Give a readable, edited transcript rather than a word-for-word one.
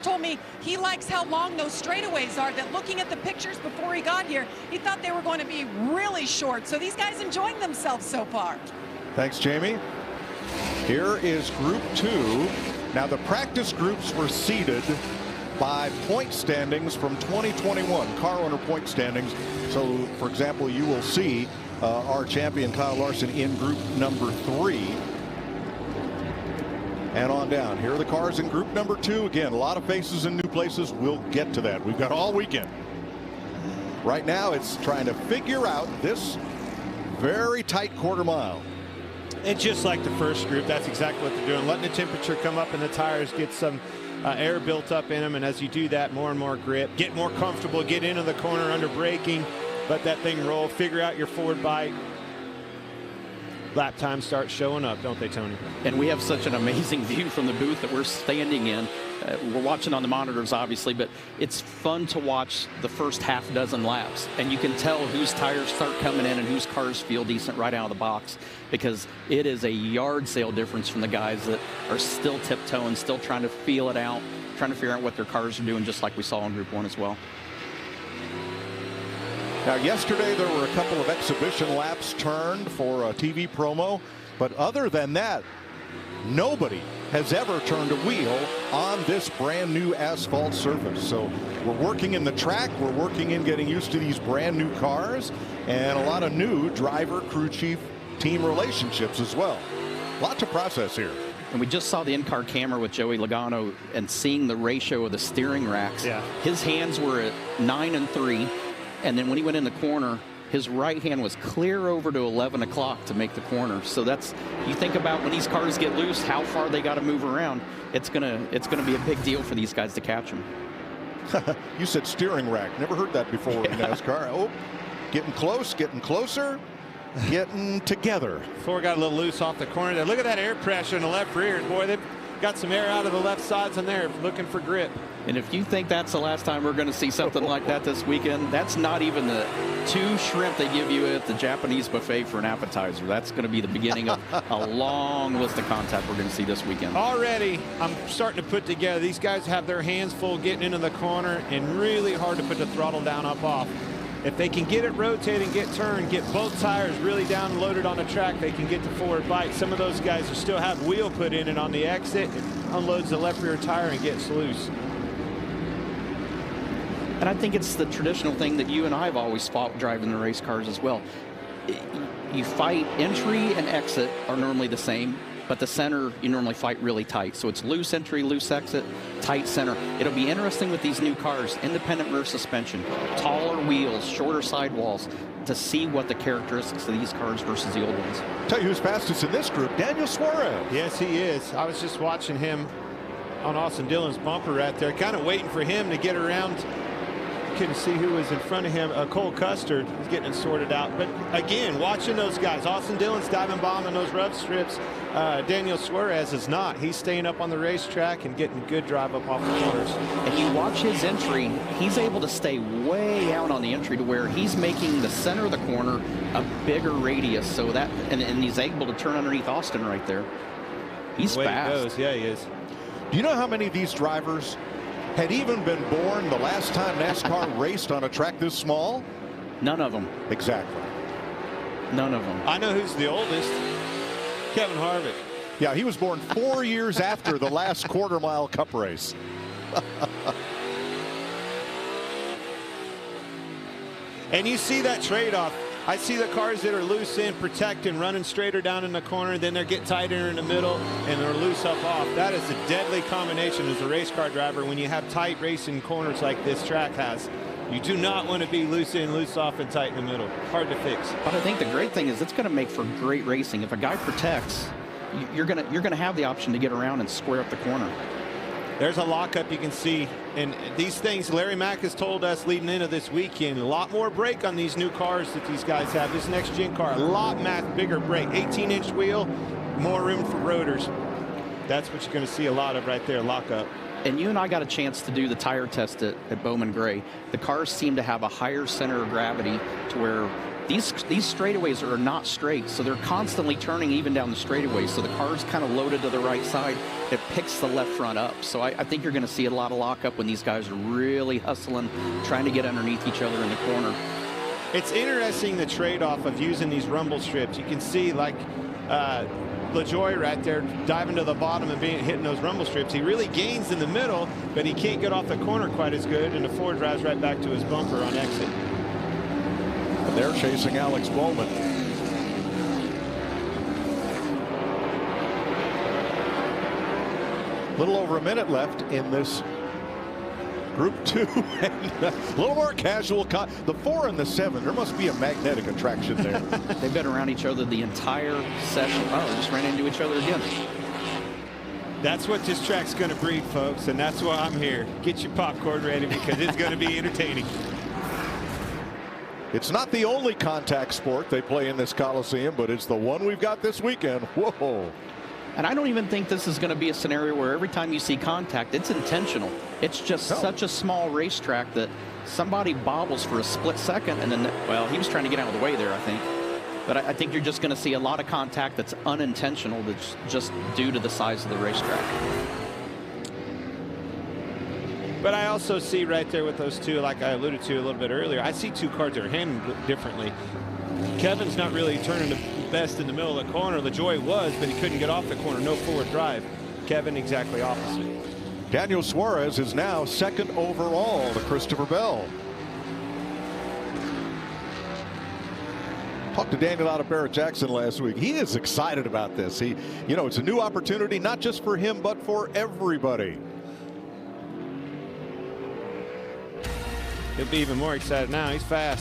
told me he likes how long those straightaways are, that looking at the pictures before he got here, he thought they were going to be really short. So these guys enjoying themselves so far. Thanks, Jamie. Here is Group 2. Now, the practice groups were seeded by point standings from 2021, car owner point standings. So, for example, you will see our champion Kyle Larson in group number 3. And on down. Here are the cars in group number 2. Again, a lot of faces in new places. We'll get to that. We've got all weekend. Right now, it's trying to figure out this very tight quarter mile. And just like the first group, that's exactly what they're doing. Letting the temperature come up and the tires get some air built up in them. And as you do that, more and more grip. Get more comfortable. Get into the corner under braking. Let that thing roll. Figure out your forward bite. Lap times start showing up, don't they, Tony? And we have such an amazing view from the booth that we're standing in. We're watching on the monitors, obviously, but it's fun to watch the first half dozen laps. And you can tell whose tires start coming in and whose cars feel decent right out of the box, because it is a yard sale difference from the guys that are still tiptoeing, still trying to feel it out, trying to figure out what their cars are doing, just like we saw in Group 1 as well. Now, yesterday there were a couple of exhibition laps turned for a TV promo, but other than that, nobody has ever turned a wheel on this brand new asphalt surface. So we're working in the track, we're working in getting used to these brand new cars, and a lot of new driver, crew chief, team relationships as well. A lot to process here. And we just saw the in-car camera with Joey Logano and seeing the ratio of the steering racks. Yeah. His hands were at 9 and 3. And then when he went in the corner, his right hand was clear over to 11 o'clock to make the corner. So that's, you think about when these cars get loose, how far they got to move around. It's gonna be a big deal for these guys to catch them. You said steering rack. Never heard that before in NASCAR. Oh, getting close, getting closer, getting together. Ford got a little loose off the corner there. Look at that air pressure in the left rear. Boy, they've got some air out of the left sides in there, looking for grip. And if you think that's the last time we're going to see something like that this weekend, that's not even the 2 shrimp they give you at the Japanese buffet for an appetizer. That's going to be the beginning of a long list of contact we're going to see this weekend. Already, I'm starting to put together. These guys have their hands full getting into the corner and really hard to put the throttle down up off. If they can get it rotating, get turned, get both tires really down and loaded on the track, they can get the forward bite. Some of those guys will still have wheel put in it on the exit. It unloads the left rear tire and gets loose. And I think it's the traditional thing that you and I have always fought driving the race cars as well. You fight entry and exit are normally the same, but the center you normally fight really tight. So it's loose entry, loose exit, tight center. It'll be interesting with these new cars, independent rear suspension, taller wheels, shorter sidewalls, to see what the characteristics of these cars versus the old ones. Tell you who's fastest in this group, Daniel Suarez. Yes, he is. I was just watching him on Austin Dillon's bumper right there, kind of waiting for him to get around. Couldn't see who was in front of him. Cole Custard is getting it sorted out. But again, watching those guys, Austin Dillon's diving bomb on those rough strips. Daniel Suarez is not. He's staying up on the racetrack and getting good drive up off the corners. And you watch his entry, he's able to stay way out on the entry to where he's making the center of the corner a bigger radius. So that, and he's able to turn underneath Austin right there. He's fast. He goes. Yeah, he is. Do you know how many of these drivers had even been born the last time NASCAR raced on a track this small? None of them. Exactly. None of them. I know who's the oldest. Kevin Harvick. Yeah, he was born 4 years after the last quarter-mile cup race. And you see that trade-off. I see the cars that are loose in, protecting, running straighter down in the corner, then they get tighter in the middle, and they're loose up off. That is a deadly combination as a race car driver when you have tight racing corners like this track has. You do not want to be loose in, loose off, and tight in the middle. Hard to fix. But I think the great thing is it's going to make for great racing. If a guy protects, you're going to have the option to get around and square up the corner. There's a lockup you can see. And these things, Larry Mack has told us leading into this weekend, a lot more brake on these new cars that these guys have. This next gen car, a lot bigger brake. 18-inch wheel, more room for rotors. That's what you're going to see a lot of right there, lockup. And you and I got a chance to do the tire test at Bowman Gray. The cars seem to have a higher center of gravity to where these straightaways are not straight, so they're constantly turning even down the straightaways. So the car's kind of loaded to the right side. It picks the left front up. So I think you're going to see a lot of lockup when these guys are really hustling, trying to get underneath each other in the corner. It's interesting, the trade-off of using these rumble strips. You can see, like, LaJoie right there diving to the bottom and hitting those rumble strips. He really gains in the middle, but he can't get off the corner quite as good, and the Ford drives right back to his bumper on exit. And they're chasing Alex Bowman. Little over a minute left in this Group 2, and a little more casual. The 4 and the 7, there must be a magnetic attraction there. They've been around each other the entire session. Oh, they just ran into each other again. That's what this track's going to breed, folks, and that's why I'm here. Get your popcorn ready, because it's going to be entertaining. It's not the only contact sport they play in this Coliseum, but it's the one we've got this weekend. Whoa. And I don't even think this is going to be a scenario where every time you see contact, it's intentional. It's just such a small racetrack that somebody bobbles for a split second, and then, well, he was trying to get out of the way there, I think. But I think you're just going to see a lot of contact that's unintentional, that's just due to the size of the racetrack. But I also see right there with those two, like I alluded to a little bit earlier, I see two cars that are handled differently. Kevin's not really turning the best in the middle of the corner. LaJoie was, but he couldn't get off the corner. No forward drive. Kevin exactly opposite. Daniel Suarez is now 2nd overall to Christopher Bell. Talked to Daniel out of Barrett-Jackson last week. He is excited about this. It's a new opportunity, not just for him, but for everybody. He'll be even more excited now. He's fast.